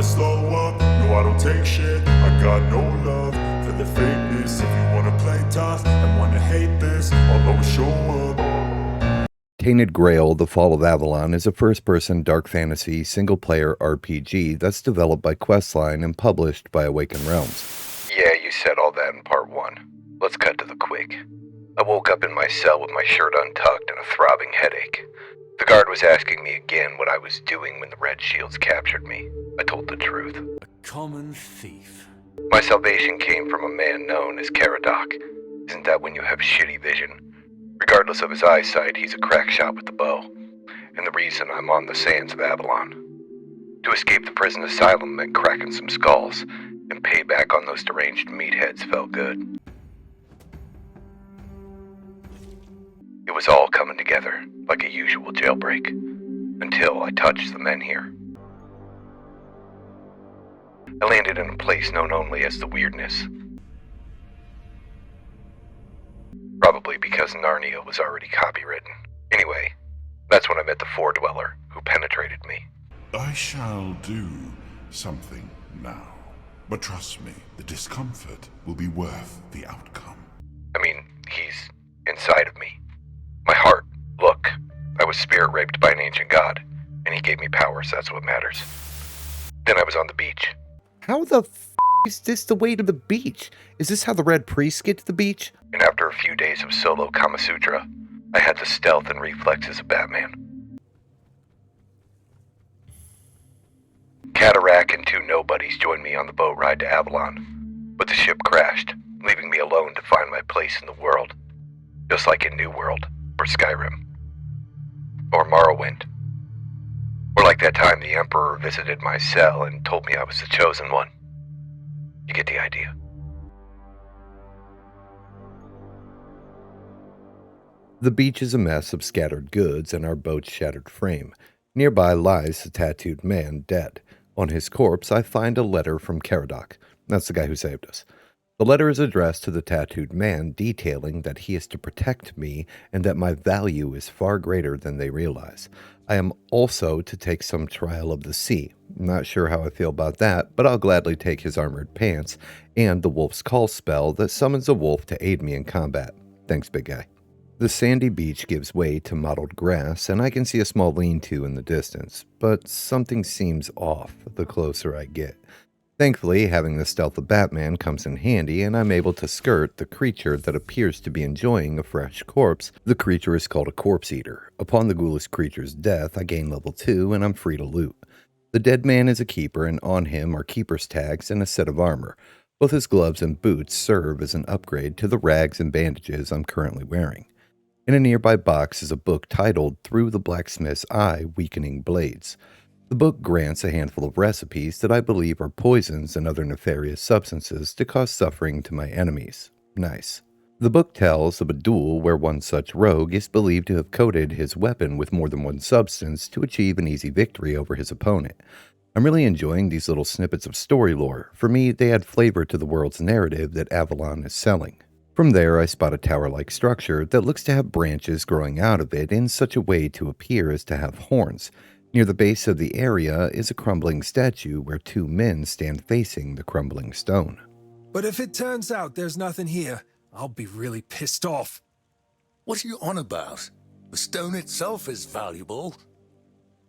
slow up. No, I don't take shit, I got no love for the fakeness. If you wanna play tough and wanna hate this, I'll always show up. Tainted Grail, The Fall of Avalon is a first-person dark fantasy single-player RPG that's developed by Questline and published by Awaken Realms. Yeah, you said all that in part 1. Let's cut to the quick. I woke up in my cell with my shirt untucked and a throbbing headache. The guard was asking me again what I was doing when the Red Shields captured me. I told the truth. A common thief. My salvation came from a man known as Caradoc. Isn't that when you have shitty vision? Regardless of his eyesight, he's a crack shot with the bow. And the reason I'm on the sands of Avalon. To escape the prison asylum meant cracking some skulls, and payback on those deranged meatheads felt good. It was all coming together, like a usual jailbreak, until I touched the men here. I landed in a place known only as the Weirdness. Probably because Narnia was already copywritten. Anyway, that's when I met the Four-Dweller, who penetrated me. I shall do something now. But trust me, the discomfort will be worth the outcome. I mean, he's inside of me. My heart. Look, I was spirit raped by an ancient god, and he gave me powers, that's what matters. Then I was on the beach. How the is this the way to the beach? Is this how the Red Priests get to the beach? And after a few days of solo Kama Sutra, I had the stealth and reflexes of Batman. Cataract and two nobodies joined me on the boat ride to Avalon, but the ship crashed, leaving me alone to find my place in the world, just like in New World, or Skyrim, or Morrowind, or like that time the Emperor visited my cell and told me I was the chosen one. You get the idea. The beach is a mess of scattered goods and our boat's shattered frame. Nearby lies a tattooed man, dead. On his corpse, I find a letter from Caradoc. That's the guy who saved us. The letter is addressed to the tattooed man, detailing that he is to protect me and that my value is far greater than they realize. I am also to take some trial of the sea. Not sure how I feel about that, but I'll gladly take his armored pants and the wolf's call spell that summons a wolf to aid me in combat. Thanks, big guy. The sandy beach gives way to mottled grass, and I can see a small lean-to in the distance, but something seems off the closer I get. Thankfully, having the stealth of Batman comes in handy, and I'm able to skirt the creature that appears to be enjoying a fresh corpse. The creature is called a corpse eater. Upon the ghoulish creature's death, I gain level 2, and I'm free to loot. The dead man is a keeper, and on him are keeper's tags and a set of armor. Both his gloves and boots serve as an upgrade to the rags and bandages I'm currently wearing. In a nearby box is a book titled Through the Blacksmith's Eye, Weakening Blades. The book grants a handful of recipes that I believe are poisons and other nefarious substances to cause suffering to my enemies. Nice. The book tells of a duel where one such rogue is believed to have coated his weapon with more than one substance to achieve an easy victory over his opponent. I'm really enjoying these little snippets of story lore. For me, they add flavor to the world's narrative that Avalon is selling. From there, I spot a tower-like structure that looks to have branches growing out of it in such a way to appear as to have horns. Near the base of the area is a crumbling statue where two men stand facing the crumbling stone. But if it turns out there's nothing here, I'll be really pissed off. What are you on about? The stone itself is valuable.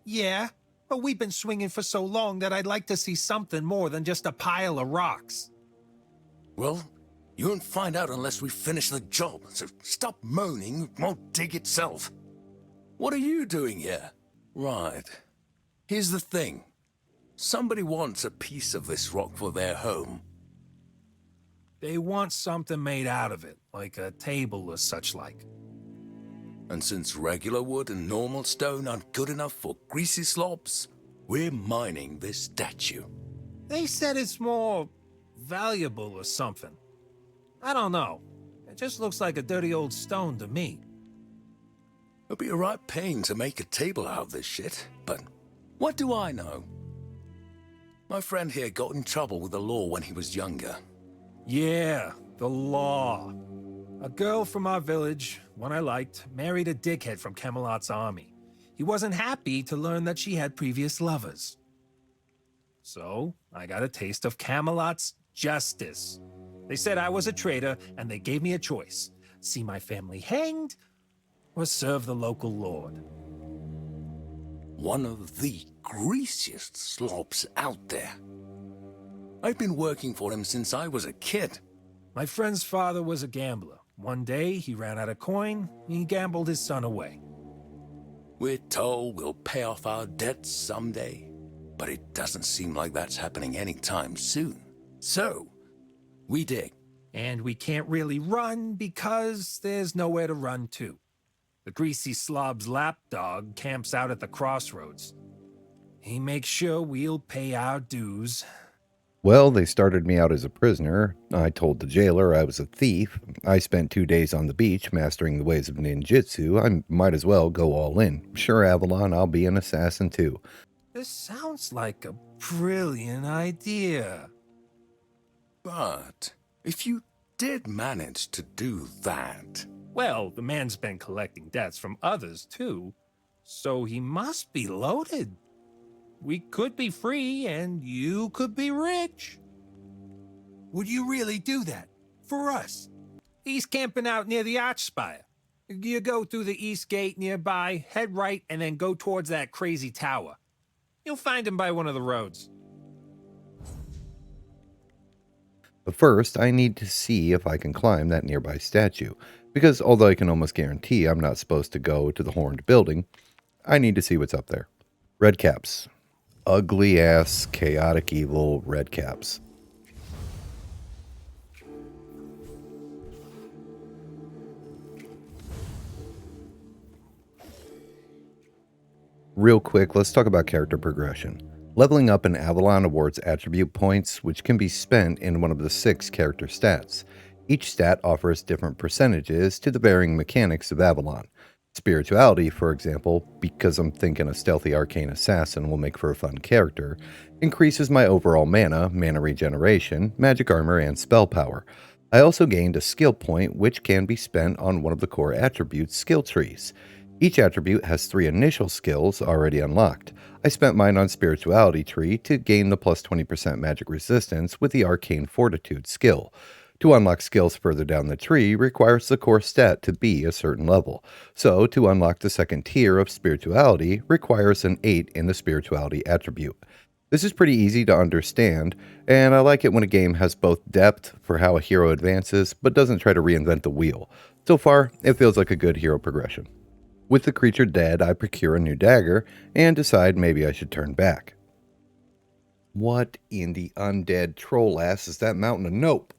Yeah, but we've been swinging for so long that I'd like to see something more than just a pile of rocks. Well, you won't find out unless we finish the job, so stop moaning, it won't dig itself. What are you doing here? Right. Here's the thing. Somebody wants a piece of this rock for their home. They want something made out of it, like a table or such like. And since regular wood and normal stone aren't good enough for greasy slobs, we're mining this statue. They said it's more valuable or something. I don't know. It just looks like a dirty old stone to me. It'll be a right pain to make a table out of this shit, but what do I know? My friend here got in trouble with the law when he was younger. Yeah, the law. A girl from our village, one I liked, married a dickhead from Camelot's army. He wasn't happy to learn that she had previous lovers. So I got a taste of Camelot's justice. They said I was a traitor, and they gave me a choice: see my family hanged or serve the local lord. One of the greasiest slobs out there. I've been working for him since I was a kid. My friend's father was a gambler. One day, he ran out of coin, and he gambled his son away. We're told we'll pay off our debts someday, but it doesn't seem like that's happening anytime soon. So, we dig. And we can't really run because there's nowhere to run to. The greasy slob's lapdog camps out at the crossroads. He makes sure we'll pay our dues. Well, they started me out as a prisoner. I told the jailer I was a thief. I spent 2 days on the beach mastering the ways of ninjutsu. I might as well go all in. Sure, Avalon, I'll be an assassin too. This sounds like a brilliant idea. But if you did manage to do that... Well, the man's been collecting debts from others too, so he must be loaded. We could be free, and you could be rich. Would you really do that? For us? He's camping out near the arch spire. You go through the east gate nearby, head right, and then go towards that crazy tower. You'll find him by one of the roads. But first, I need to see if I can climb that nearby statue, because although I can almost guarantee I'm not supposed to go to the horned building, I need to see what's up there. Red caps. Ugly ass, chaotic evil red caps. Real quick, let's talk about character progression. Leveling up in Avalon awards attribute points, which can be spent in one of the 6 character stats. Each stat offers different percentages to the varying mechanics of Avalon. Spirituality, for example, because I'm thinking a stealthy arcane assassin will make for a fun character, increases my overall mana regeneration, magic armor, and spell power. I also gained a skill point which can be spent on one of the core attributes skill trees. Each attribute has 3 initial skills already unlocked. I spent mine on Spirituality tree to gain the plus 20% magic resistance with the Arcane Fortitude skill. To unlock skills further down the tree requires the core stat to be a certain level. So, to unlock the second tier of Spirituality requires an 8 in the Spirituality attribute. This is pretty easy to understand, and I like it when a game has both depth for how a hero advances, but doesn't try to reinvent the wheel. So far, it feels like a good hero progression. With the creature dead, I procure a new dagger, and decide maybe I should turn back. What in the undead troll ass is that mountain of nope?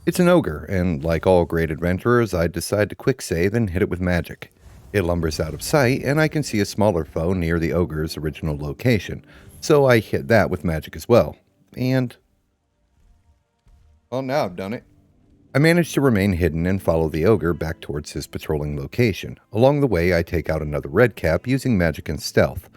It's an ogre, and like all great adventurers, I decide to quick save and hit it with magic. It lumbers out of sight, and I can see a smaller foe near the ogre's original location, so I hit that with magic as well. And... well, now I've done it. I manage to remain hidden and follow the ogre back towards his patrolling location. Along the way, I take out another red cap using magic and stealth.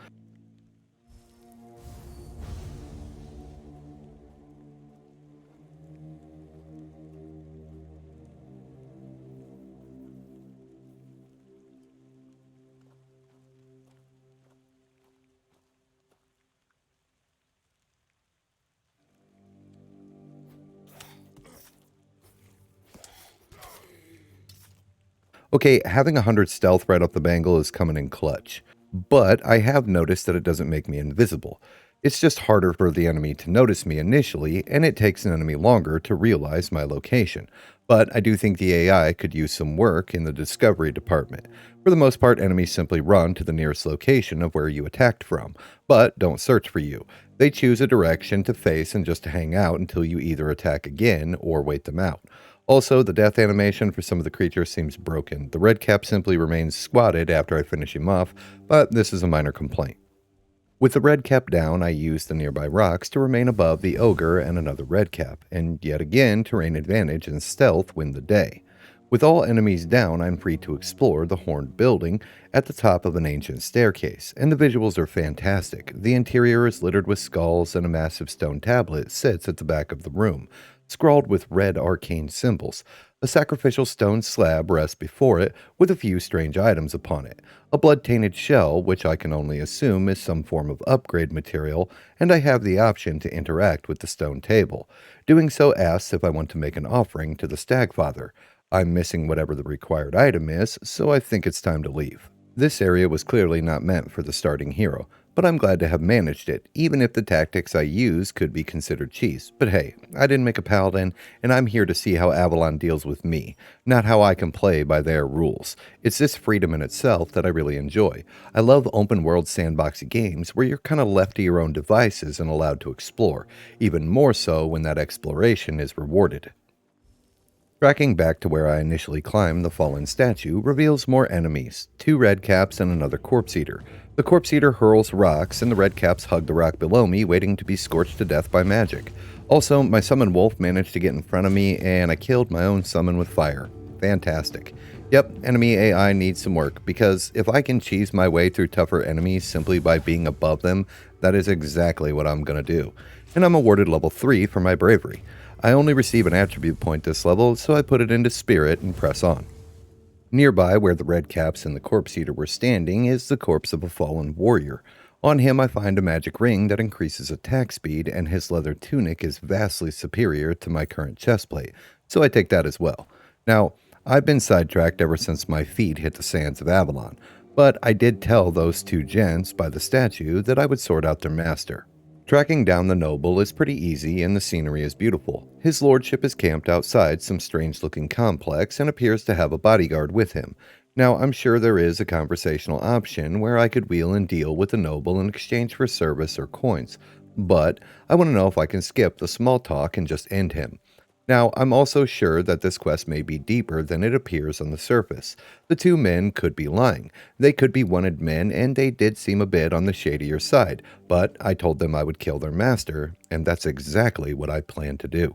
Okay, having 100 stealth right off the bangle is coming in clutch, but I have noticed that it doesn't make me invisible. It's just harder for the enemy to notice me initially, and it takes an enemy longer to realize my location. But I do think the AI could use some work in the discovery department. For the most part, enemies simply run to the nearest location of where you attacked from, but don't search for you. They choose a direction to face and just to hang out until you either attack again or wait them out. Also, the death animation for some of the creatures seems broken. The red cap simply remains squatted after I finish him off, but this is a minor complaint. With the red cap down, I use the nearby rocks to remain above the ogre and another red cap, and yet again to reign advantage and stealth win the day. With all enemies down, I'm free to explore the horned building at the top of an ancient staircase, and the visuals are fantastic. The interior is littered with skulls, and a massive stone tablet sits at the back of the room. scrawled with red arcane symbols. A sacrificial stone slab rests before it, with a few strange items upon it. A blood-tainted shell, which I can only assume is some form of upgrade material, and I have the option to interact with the stone table. Doing so asks if I want to make an offering to the Stagfather. I'm missing whatever the required item is, so I think it's time to leave. This area was clearly not meant for the starting hero, but I'm glad to have managed it, even if the tactics I use could be considered cheese. But hey, I didn't make a paladin, and I'm here to see how Avalon deals with me, not how I can play by their rules. It's this freedom in itself that I really enjoy. I love open-world sandboxy games where you're kind of left to your own devices and allowed to explore, even more so when that exploration is rewarded. Tracking back to where I initially climbed, the fallen statue reveals more enemies, 2 redcaps and another corpse eater. The corpse eater hurls rocks, and the redcaps hug the rock below me, waiting to be scorched to death by magic. Also, my summon wolf managed to get in front of me, and I killed my own summon with fire. Fantastic. Yep, enemy AI needs some work, because if I can cheese my way through tougher enemies simply by being above them, that is exactly what I'm gonna do. And I'm awarded level 3 for my bravery. I only receive an attribute point this level, so I put it into spirit and press on. Nearby, where the redcaps and the corpse eater were standing, is the corpse of a fallen warrior. On him I find a magic ring that increases attack speed, and his leather tunic is vastly superior to my current chestplate, so I take that as well. Now, I've been sidetracked ever since my feet hit the sands of Avalon, but I did tell those 2 gents by the statue that I would sort out their master. Tracking down the noble is pretty easy, and the scenery is beautiful. His lordship is camped outside some strange-looking complex and appears to have a bodyguard with him. Now, I'm sure there is a conversational option where I could wheel and deal with the noble in exchange for service or coins, but I want to know if I can skip the small talk and just end him. Now, I'm also sure that this quest may be deeper than it appears on the surface. The 2 men could be lying. They could be wanted men, and they did seem a bit on the shadier side, but I told them I would kill their master, and that's exactly what I plan to do.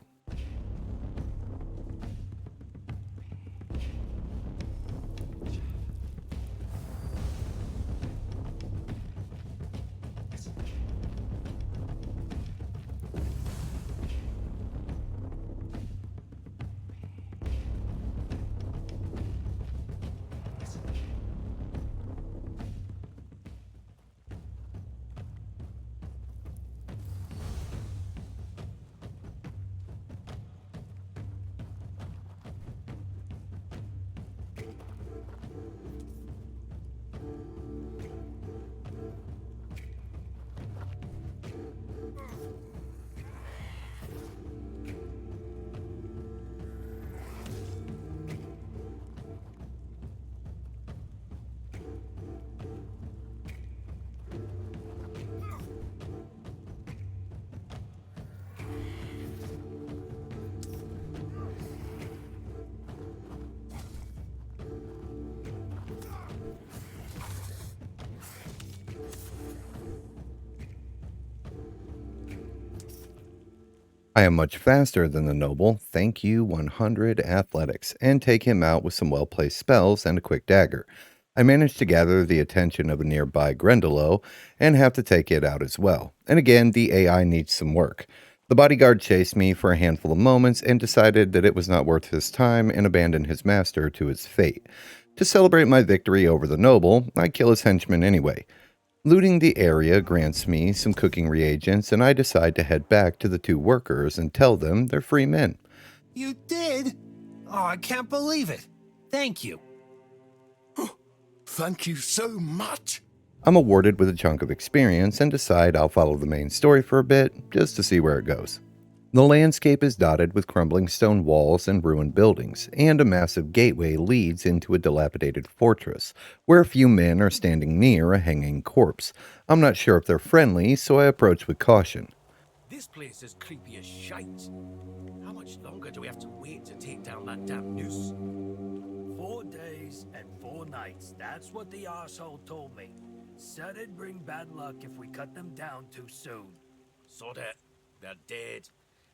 I am much faster than the noble, thank you 100 athletics, and take him out with some well-placed spells and a quick dagger. I manage to gather the attention of a nearby Grendelo and have to take it out as well. And again, the AI needs some work. The bodyguard chased me for a handful of moments and decided that it was not worth his time and abandoned his master to his fate. To celebrate my victory over the noble, I kill his henchman anyway. Looting the area grants me some cooking reagents, and I decide to head back to the 2 workers and tell them they're free men. You did? Oh, I can't believe it. Thank you. Thank you so much. I'm awarded with a chunk of experience and decide I'll follow the main story for a bit, just to see where it goes. The landscape is dotted with crumbling stone walls and ruined buildings, and a massive gateway leads into a dilapidated fortress, where a few men are standing near a hanging corpse. I'm not sure if they're friendly, so I approach with caution. This place is creepy as shite. How much longer do we have to wait to take down that damn noose? 4 days and 4 nights. That's what the arsehole told me. Said it'd bring bad luck if we cut them down too soon. So that they're dead.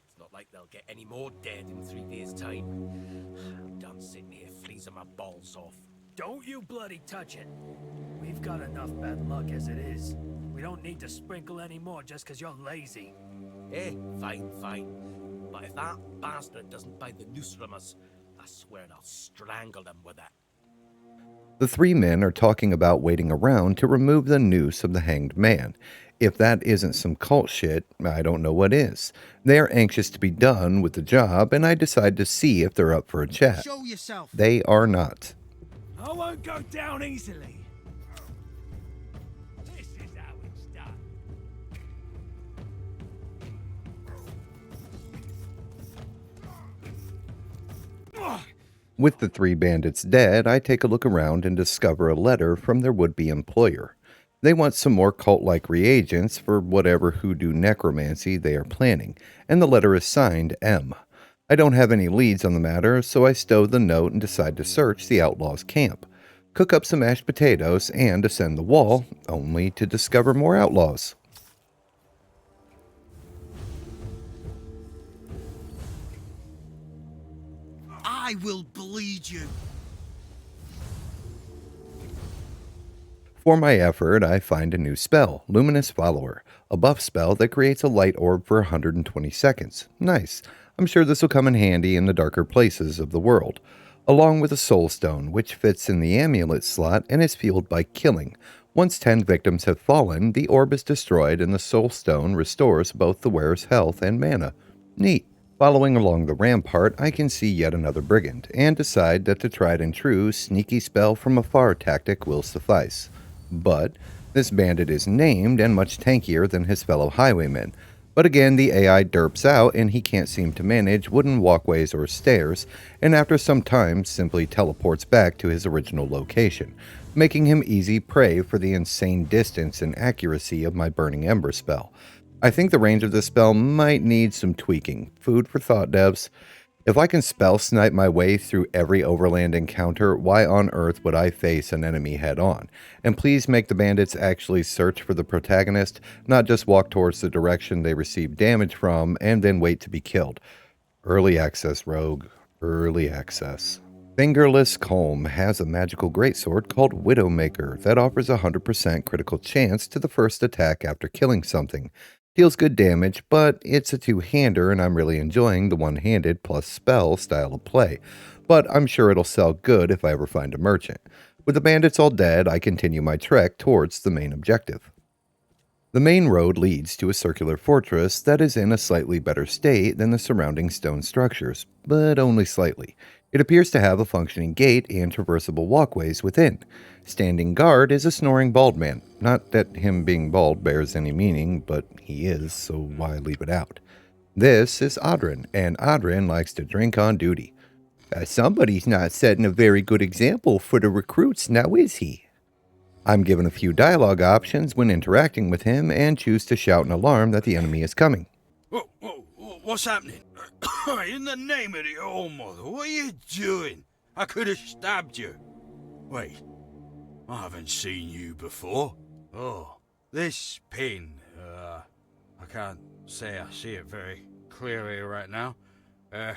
It's not like they'll get any more dead in 3 days' time. I'm done sitting here freezing my balls off. Don't you bloody touch it. We've got enough bad luck as it is. We don't need to sprinkle any more just because you're lazy. Eh, fine, fine. But if that bastard doesn't buy the noose from us, I swear I'll strangle him with it. The three men are talking about waiting around to remove the noose of the hanged man. If that isn't some cult shit, I don't know what is. They are anxious to be done with the job, and I decide to see if they're up for a chat. Show yourself. They are not. I won't go down easily. This is how it's done. With the three bandits dead, I take a look around and discover a letter from their would-be employer. They want some more cult-like reagents for whatever hoodoo necromancy they are planning, and the letter is signed M. I don't have any leads on the matter, so I stow the note and decide to search the outlaws' camp, cook up some mashed potatoes, and ascend the wall, only to discover more outlaws. I will bleed you. For my effort, I find a new spell, Luminous Follower, a buff spell that creates a light orb for 120 seconds. Nice. I'm sure this will come in handy in the darker places of the world, along with a soul stone, which fits in the amulet slot and is fueled by killing. Once 10 victims have fallen, the orb is destroyed and the soul stone restores both the wearer's health and mana. Neat. Following along the rampart, I can see yet another brigand, and decide that the tried and true sneaky spell from afar tactic will suffice. But this bandit is named and much tankier than his fellow highwaymen. But again, the AI derps out and he can't seem to manage wooden walkways or stairs, and after some time simply teleports back to his original location, making him easy prey for the insane distance and accuracy of my Burning Ember spell. I think the range of this spell might need some tweaking. Food for thought, devs. If I can spell snipe my way through every overland encounter, why on earth would I face an enemy head on? And please make the bandits actually search for the protagonist, not just walk towards the direction they receive damage from and then wait to be killed. Early access, rogue. Early access. Fingerless Colm has a magical greatsword called Widowmaker that offers a 100% critical chance to the first attack after killing something. Deals good damage, but it's a two-hander and I'm really enjoying the one-handed plus spell style of play. But I'm sure it'll sell good if I ever find a merchant. With the bandits all dead, I continue my trek towards the main objective. The main road leads to a circular fortress that is in a slightly better state than the surrounding stone structures, but only slightly. It appears to have a functioning gate and traversable walkways within. Standing guard is a snoring bald man. Not that him being bald bears any meaning, but he is, so why leave it out? This is Adrin, and Adrin likes to drink on duty. Somebody's not setting a very good example for the recruits, now is he? I'm given a few dialogue options when interacting with him and choose to shout an alarm that the enemy is coming. What's happening? In the name of the All-Mother, what are you doing? I could have stabbed you. Wait, I haven't seen you before. Oh, this pin, I can't say I see it very clearly right now. But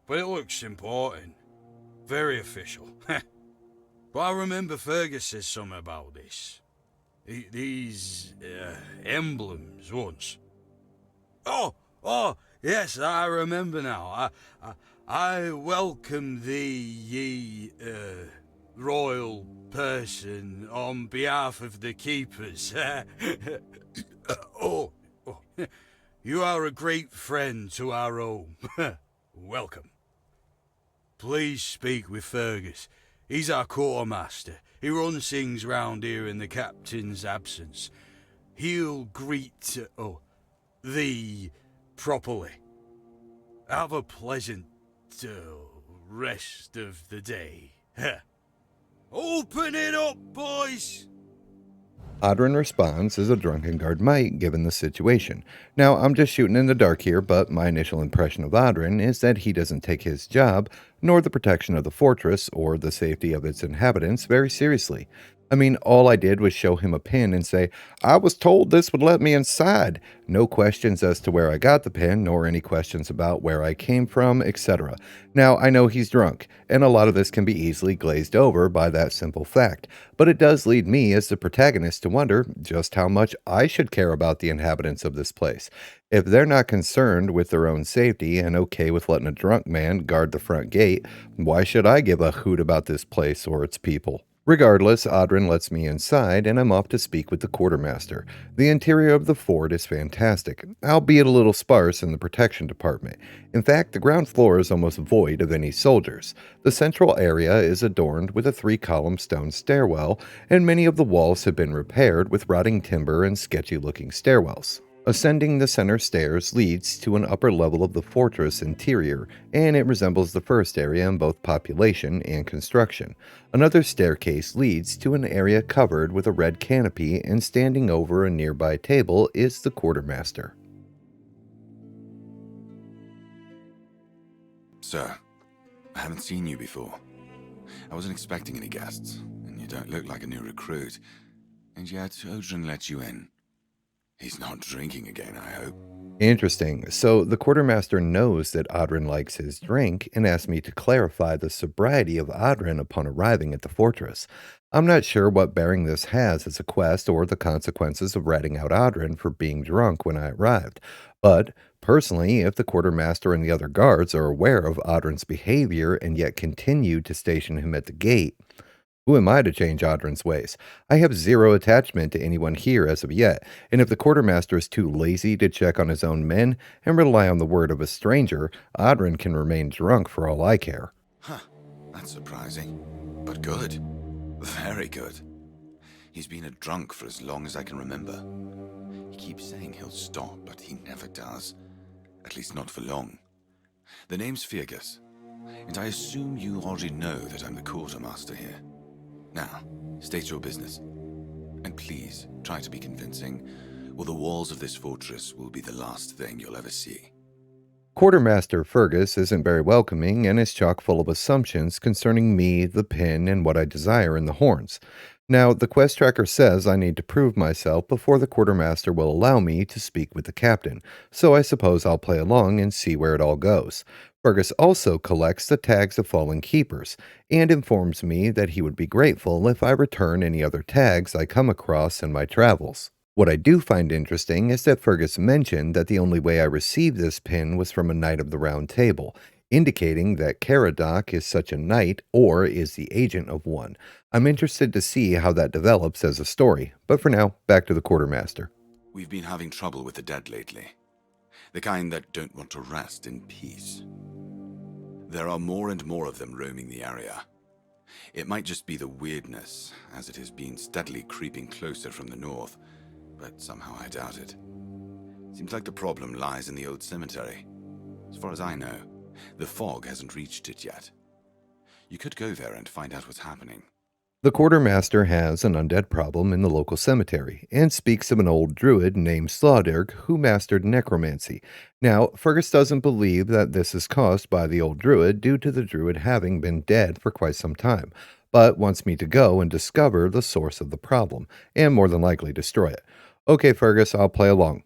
it looks important. Very official. But I remember Fergus said something about this. These emblems once. Oh, yes, I remember now. I welcome thee, ye, royal person, on behalf of the keepers. You are a great friend to our home. Welcome. Please speak with Fergus. He's our quartermaster. He runs things round here in the captain's absence. He'll greet thee properly. Have a pleasant rest of the day. Open it up, boys! Adrin responds as a drunken guard might, given the situation. Now, I'm just shooting in the dark here, but my initial impression of Adrin is that he doesn't take his job, nor the protection of the fortress or the safety of its inhabitants, very seriously. I mean, all I did was show him a pin and say, I was told this would let me inside. No questions as to where I got the pin, nor any questions about where I came from, etc. Now, I know he's drunk, and a lot of this can be easily glazed over by that simple fact, but it does lead me as the protagonist to wonder just how much I should care about the inhabitants of this place. If they're not concerned with their own safety and okay with letting a drunk man guard the front gate, why should I give a hoot about this place or its people? Regardless, Audrin lets me inside, and I'm off to speak with the quartermaster. The interior of the fort is fantastic, albeit a little sparse in the protection department. In fact, the ground floor is almost void of any soldiers. The central area is adorned with a 3-column stone stairwell, and many of the walls have been repaired with rotting timber and sketchy-looking stairwells. Ascending the center stairs leads to an upper level of the fortress interior, and it resembles the first area in both population and construction. Another staircase leads to an area covered with a red canopy, and standing over a nearby table is the quartermaster. Sir, I haven't seen you before. I wasn't expecting any guests, and you don't look like a new recruit. And yet, Odrin let you in. He's not drinking again, I hope. Interesting. So the quartermaster knows that Audrin likes his drink and asked me to clarify the sobriety of Audrin upon arriving at the fortress. I'm not sure what bearing this has as a quest or the consequences of ratting out Audrin for being drunk when I arrived. But personally, if the quartermaster and the other guards are aware of Audrin's behavior and yet continue to station him at the gate, who am I to change Audrin's ways? I have zero attachment to anyone here as of yet, and if the quartermaster is too lazy to check on his own men and rely on the word of a stranger, Audrin can remain drunk for all I care. Huh, that's surprising. But good. Very good. He's been a drunk for as long as I can remember. He keeps saying he'll stop, but he never does. At least not for long. The name's Fergus, and I assume you already know that I'm the quartermaster here. Now, state your business. And please, try to be convincing, or the walls of this fortress will be the last thing you'll ever see. Quartermaster Fergus isn't very welcoming and is chock full of assumptions concerning me, the pin, and what I desire in the horns. Now, the quest tracker says I need to prove myself before the quartermaster will allow me to speak with the captain, so I suppose I'll play along and see where it all goes. Fergus also collects the tags of fallen keepers, and informs me that he would be grateful if I return any other tags I come across in my travels. What I do find interesting is that Fergus mentioned that the only way I received this pin was from a Knight of the Round Table, indicating that Caradoc is such a knight or is the agent of one. I'm interested to see how that develops as a story, but for now, back to the quartermaster. We've been having trouble with the dead lately. The kind that don't want to rest in peace. There are more and more of them roaming the area. It might just be the weirdness, as it has been steadily creeping closer from the north, but somehow I doubt it. Seems like the problem lies in the old cemetery. As far as I know, the fog hasn't reached it yet. You could go there and find out what's happening. The quartermaster has an undead problem in the local cemetery, and speaks of an old druid named Slauderg who mastered necromancy. Now, Fergus doesn't believe that this is caused by the old druid due to the druid having been dead for quite some time, but wants me to go and discover the source of the problem, and more than likely destroy it. Okay, Fergus, I'll play along.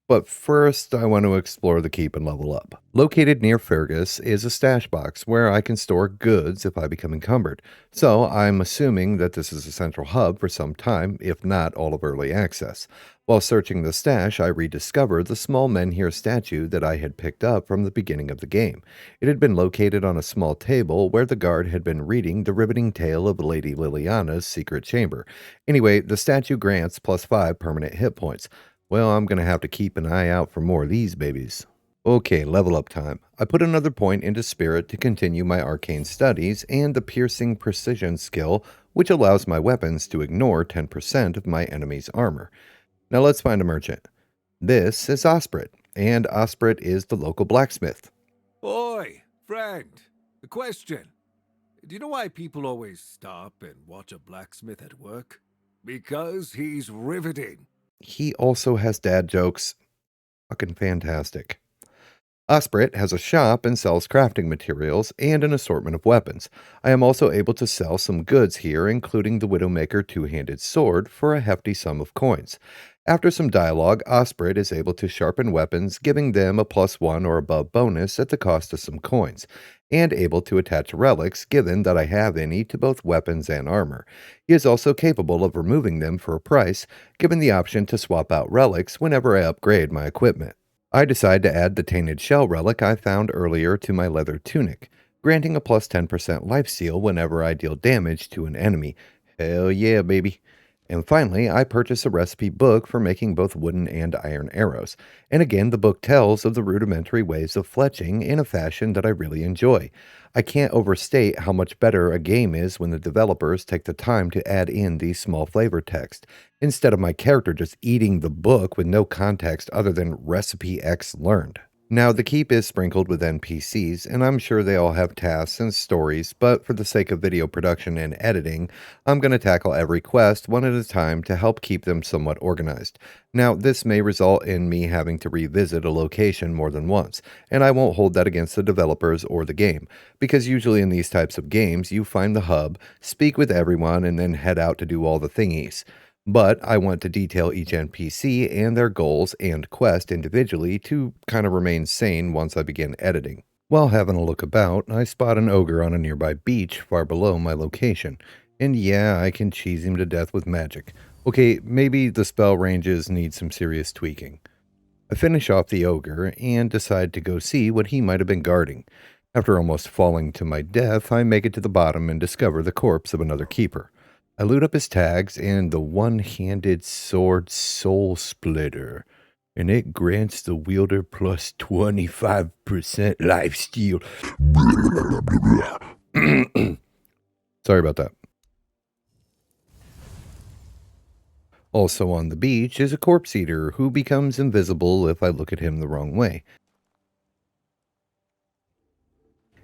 But first, I want to explore the keep and level up. Located near Fergus is a stash box where I can store goods if I become encumbered. So I'm assuming that this is a central hub for some time, if not all of early access. While searching the stash, I rediscovered the small menhir statue that I had picked up from the beginning of the game. It had been located on a small table where the guard had been reading the riveting tale of Lady Liliana's secret chamber. Anyway, the statue grants +5 permanent hit points. Well, I'm going to have to keep an eye out for more of these babies. Okay, level up time. I put another point into spirit to continue my arcane studies and the piercing precision skill, which allows my weapons to ignore 10% of my enemy's armor. Now let's find a merchant. This is Osprit, and Osprit is the local blacksmith. Oi, friend, a question. Do you know why people always stop and watch a blacksmith at work? Because he's riveting. He also has dad jokes. Fucking fantastic. Osprey has a shop and sells crafting materials and an assortment of weapons. I am also able to sell some goods here, including the Widowmaker two-handed sword, for a hefty sum of coins. After some dialogue, Osprey is able to sharpen weapons, giving them a +1 or above bonus at the cost of some coins, and able to attach relics, given that I have any, to both weapons and armor. He is also capable of removing them for a price, given the option to swap out relics whenever I upgrade my equipment. I decide to add the Tainted Shell relic I found earlier to my leather tunic, granting a +10% lifesteal whenever I deal damage to an enemy. Hell yeah, baby. And finally, I purchase a recipe book for making both wooden and iron arrows. And again, the book tells of the rudimentary ways of fletching in a fashion that I really enjoy. I can't overstate how much better a game is when the developers take the time to add in these small flavor text, instead of my character just eating the book with no context other than Recipe X learned. Now, the keep is sprinkled with NPCs, and I'm sure they all have tasks and stories, but for the sake of video production and editing, I'm going to tackle every quest one at a time to help keep them somewhat organized. Now, this may result in me having to revisit a location more than once, and I won't hold that against the developers or the game, because usually in these types of games, you find the hub, speak with everyone, and then head out to do all the thingies. But I want to detail each NPC and their goals and quest individually to kind of remain sane once I begin editing. While having a look about, I spot an ogre on a nearby beach far below my location. And yeah, I can cheese him to death with magic. Okay, maybe the spell ranges need some serious tweaking. I finish off the ogre and decide to go see what he might have been guarding. After almost falling to my death, I make it to the bottom and discover the corpse of another keeper. I loot up his tags and the one-handed sword Soul Splitter, and it grants the wielder plus 25% lifesteal. Sorry about that. Also on the beach is a corpse eater who becomes invisible if I look at him the wrong way.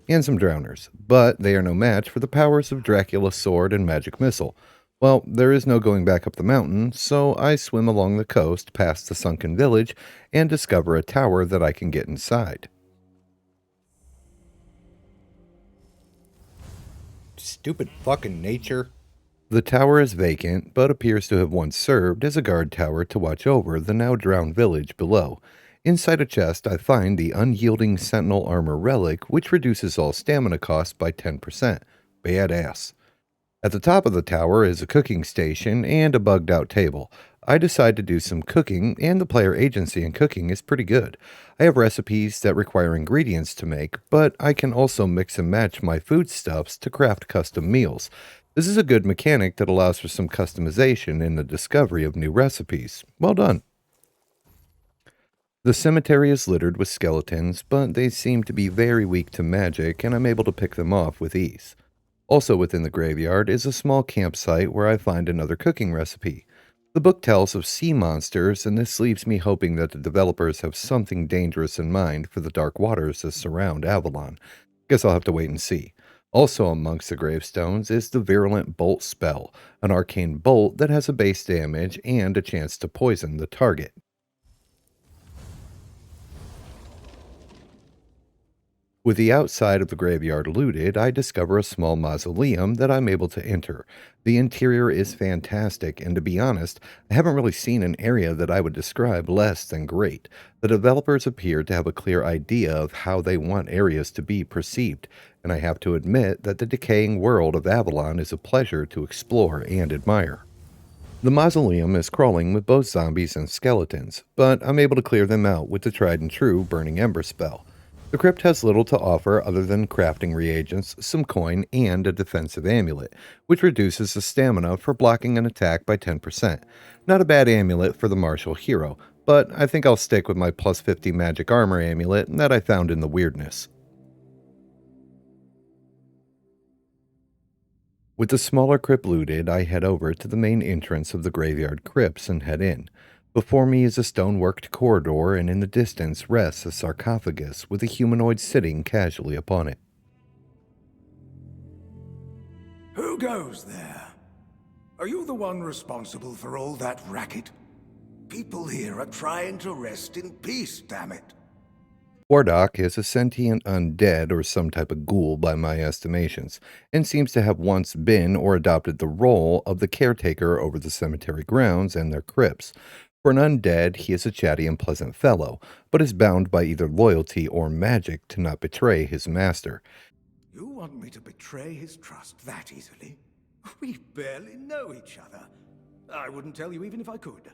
And some drowners, but they are no match for the powers of Dracula's sword and magic missile. Well, there is no going back up the mountain, so I swim along the coast past the sunken village and discover a tower that I can get inside. Stupid fucking nature. The tower is vacant, but appears to have once served as a guard tower to watch over the now drowned village below. Inside a chest, I find the unyielding Sentinel Armor Relic, which reduces all stamina costs by 10%. Badass. At the top of the tower is a cooking station and a bugged-out table. I decide to do some cooking, and the player agency in cooking is pretty good. I have recipes that require ingredients to make, but I can also mix and match my foodstuffs to craft custom meals. This is a good mechanic that allows for some customization in the discovery of new recipes. Well done. The cemetery is littered with skeletons, but they seem to be very weak to magic, and I'm able to pick them off with ease. Also within the graveyard is a small campsite where I find another cooking recipe. The book tells of sea monsters, and this leaves me hoping that the developers have something dangerous in mind for the dark waters that surround Avalon. Guess I'll have to wait and see. Also amongst the gravestones is the Virulent Bolt spell, an arcane bolt that has a base damage and a chance to poison the target. With the outside of the graveyard looted, I discover a small mausoleum that I'm able to enter. The interior is fantastic, and to be honest, I haven't really seen an area that I would describe less than great. The developers appear to have a clear idea of how they want areas to be perceived, and I have to admit that the decaying world of Avalon is a pleasure to explore and admire. The mausoleum is crawling with both zombies and skeletons, but I'm able to clear them out with the tried and true Burning Ember spell. The crypt has little to offer other than crafting reagents, some coin, and a defensive amulet, which reduces the stamina for blocking an attack by 10%. Not a bad amulet for the martial hero, but I think I'll stick with my plus 50 magic armor amulet that I found in the weirdness. With the smaller crypt looted, I head over to the main entrance of the graveyard crypts and head in. Before me is a stone-worked corridor, and in the distance rests a sarcophagus with a humanoid sitting casually upon it. Who goes there? Are you the one responsible for all that racket? People here are trying to rest in peace, damn it. Hordak is a sentient undead or some type of ghoul by my estimations, and seems to have once been or adopted the role of the caretaker over the cemetery grounds and their crypts. For an undead, he is a chatty and pleasant fellow, but is bound by either loyalty or magic to not betray his master. You want me to betray his trust that easily? We barely know each other. I wouldn't tell you even if I could.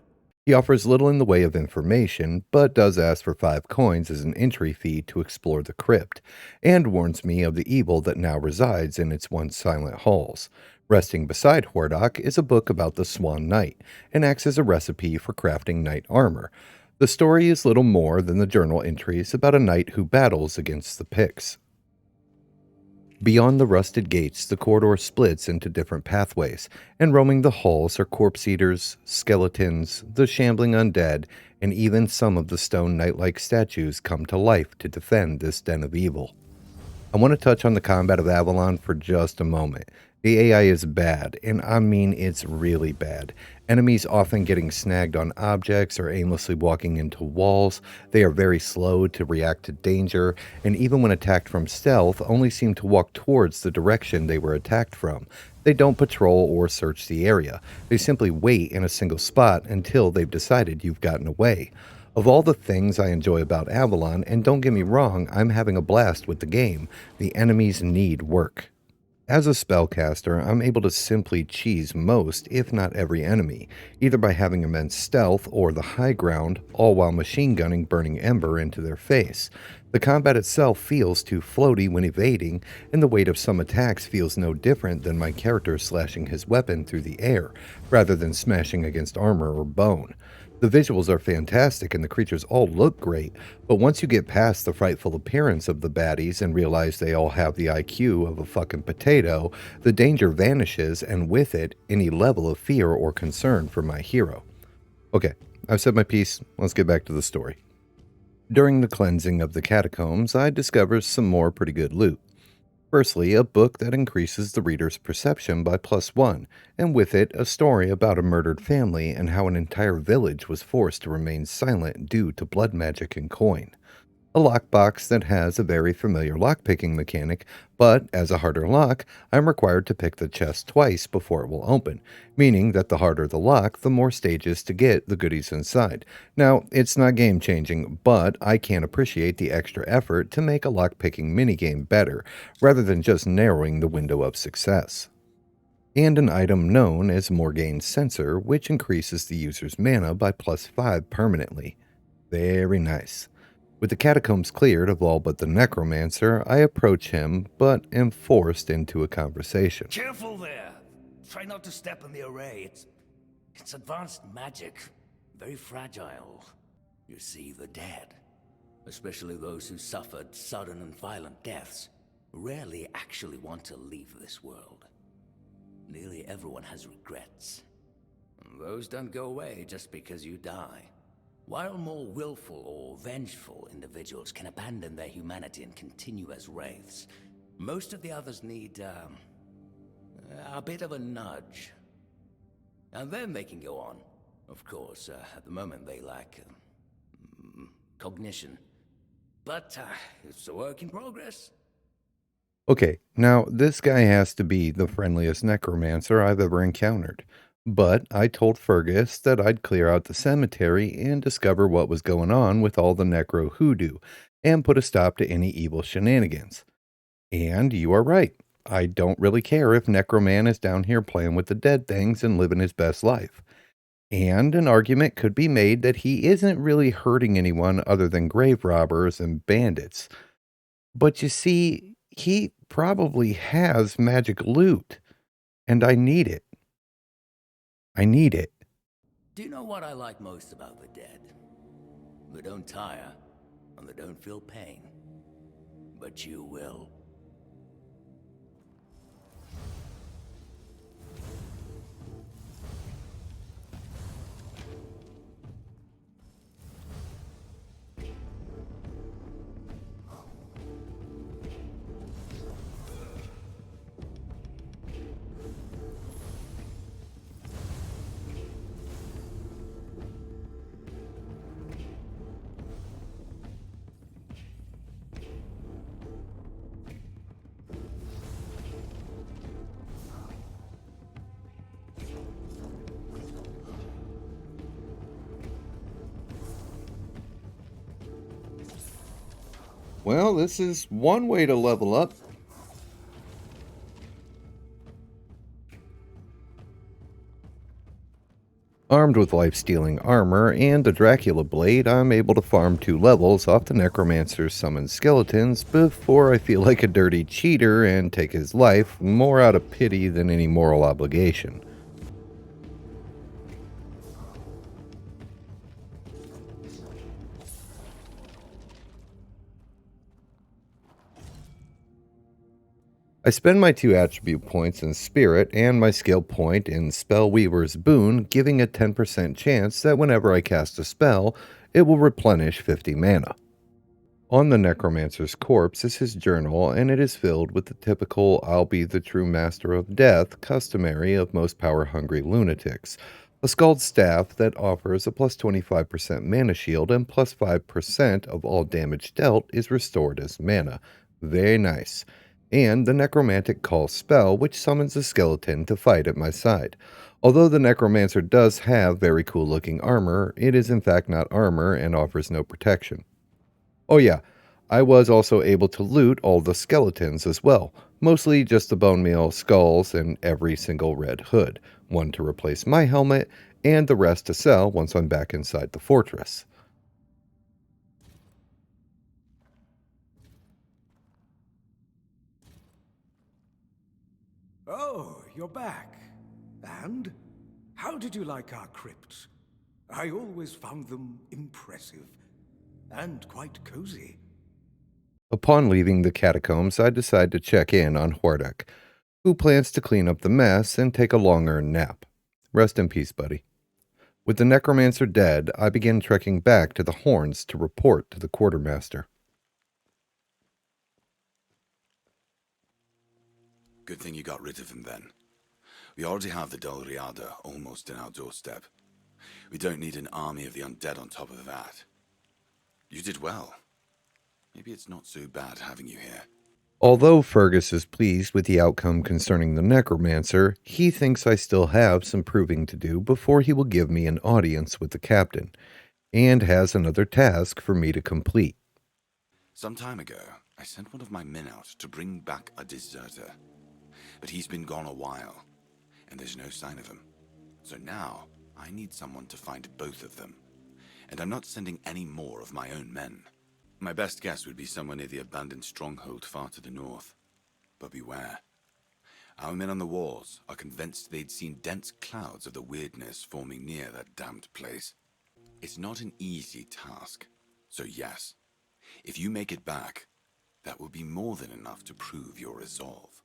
He offers little in the way of information, but does ask for 5 coins as an entry fee to explore the crypt, and warns me of the evil that now resides in its once silent halls. Resting beside Hordak is a book about the Swan Knight, and acts as a recipe for crafting knight armor. The story is little more than the journal entries about a knight who battles against the Picts. Beyond the rusted gates, the corridor splits into different pathways, and roaming the halls are corpse eaters, skeletons, the shambling undead, and even some of the stone knight-like statues come to life to defend this den of evil. I want to touch on the combat of Avalon for just a moment. The AI is bad, and I mean it's really bad. Enemies often getting snagged on objects or aimlessly walking into walls. They are very slow to react to danger, and even when attacked from stealth, only seem to walk towards the direction they were attacked from. They don't patrol or search the area. They simply wait in a single spot until they've decided you've gotten away. Of all the things I enjoy about Avalon, and don't get me wrong, I'm having a blast with the game, the enemies need work. As a spellcaster, I'm able to simply cheese most, if not every enemy, either by having immense stealth or the high ground, all while machine gunning burning ember into their face. The combat itself feels too floaty when evading, and the weight of some attacks feels no different than my character slashing his weapon through the air, rather than smashing against armor or bone. The visuals are fantastic and the creatures all look great, but once you get past the frightful appearance of the baddies and realize they all have the IQ of a fucking potato, the danger vanishes, and with it, any level of fear or concern for my hero. Okay, I've said my piece, let's get back to the story. During the cleansing of the catacombs, I discover some more pretty good loot. Firstly, a book that increases the reader's perception by +1, and with it, a story about a murdered family and how an entire village was forced to remain silent due to blood magic and coin. A lockbox that has a very familiar lockpicking mechanic, but as a harder lock, I'm required to pick the chest twice before it will open, meaning that the harder the lock, the more stages to get the goodies inside. Now, it's not game-changing, but I can appreciate the extra effort to make a lockpicking minigame better, rather than just narrowing the window of success. And an item known as Morgaine's Sensor, which increases the user's mana by +5 permanently. Very nice. With the catacombs cleared of all but the necromancer, I approach him, but am forced into a conversation. Careful there! Try not to step in the array. It's advanced magic. Very fragile. You see, the dead, especially those who suffered sudden and violent deaths, rarely actually want to leave this world. Nearly everyone has regrets. And those don't go away just because you die. While more willful or vengeful individuals can abandon their humanity and continue as wraiths, most of the others need a bit of a nudge. And then they can go on. Of course, at the moment they lack cognition. But it's a work in progress. Okay, now this guy has to be the friendliest necromancer I've ever encountered. But I told Fergus that I'd clear out the cemetery and discover what was going on with all the necro hoodoo, and put a stop to any evil shenanigans. And you are right. I don't really care if Necroman is down here playing with the dead things and living his best life. And an argument could be made that he isn't really hurting anyone other than grave robbers and bandits. But you see, he probably has magic loot, and I need it. I need it. Do you know what I like most about the dead? They don't tire, and they don't feel pain. But you will. Well, this is one way to level up. Armed with life-stealing armor and the Dracula blade, I'm able to farm 2 levels off the Necromancer's summoned skeletons before I feel like a dirty cheater and take his life more out of pity than any moral obligation. I spend my 2 attribute points in Spirit and my skill point in Spellweaver's Boon, giving a 10% chance that whenever I cast a spell, it will replenish 50 mana. On the Necromancer's corpse is his journal, and it is filled with the typical "I'll be the true master of death" customary of most power-hungry lunatics. A Scald's Staff that offers a plus 25% mana shield and plus 5% of all damage dealt is restored as mana. Very nice. And the Necromantic Call spell, which summons a skeleton to fight at my side. Although the Necromancer does have very cool looking armor, it is in fact not armor and offers no protection. Oh yeah, I was also able to loot all the skeletons as well, mostly just the bone meal skulls and every single red hood, one to replace my helmet, and the rest to sell once I'm back inside the fortress. Oh, you're back. And? How did you like our crypts? I always found them impressive. And quite cozy. Upon leaving the catacombs, I decide to check in on Hordek, who plans to clean up the mess and take a long-earned nap. Rest in peace, buddy. With the Necromancer dead, I begin trekking back to the Horns to report to the Quartermaster. Good thing you got rid of him then. We already have the Dol Riada almost in our doorstep. We don't need an army of the undead on top of that. You did well. Maybe it's not so bad having you here. Although Fergus is pleased with the outcome concerning the Necromancer, he thinks I still have some proving to do before he will give me an audience with the captain, and has another task for me to complete. Some time ago, I sent one of my men out to bring back a deserter. But he's been gone a while, and there's no sign of him. So now, I need someone to find both of them. And I'm not sending any more of my own men. My best guess would be somewhere near the abandoned stronghold far to the north. But beware. Our men on the walls are convinced they'd seen dense clouds of the weirdness forming near that damned place. It's not an easy task. So yes, if you make it back, that will be more than enough to prove your resolve.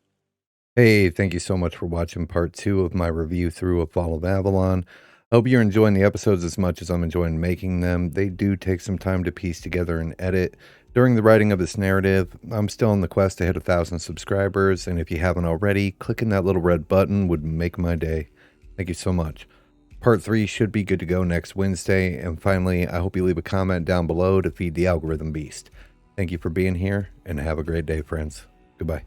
Hey, thank you so much for watching part 2 of my review through A Fall of Avalon. I hope you're enjoying the episodes as much as I'm enjoying making them. They do take some time to piece together and edit. During the writing of this narrative, I'm still on the quest to hit 1,000 subscribers, and if you haven't already, clicking that little red button would make my day. Thank you so much. Part 3 should be good to go next Wednesday, and finally, I hope you leave a comment down below to feed the algorithm beast. Thank you for being here, and have a great day, friends. Goodbye.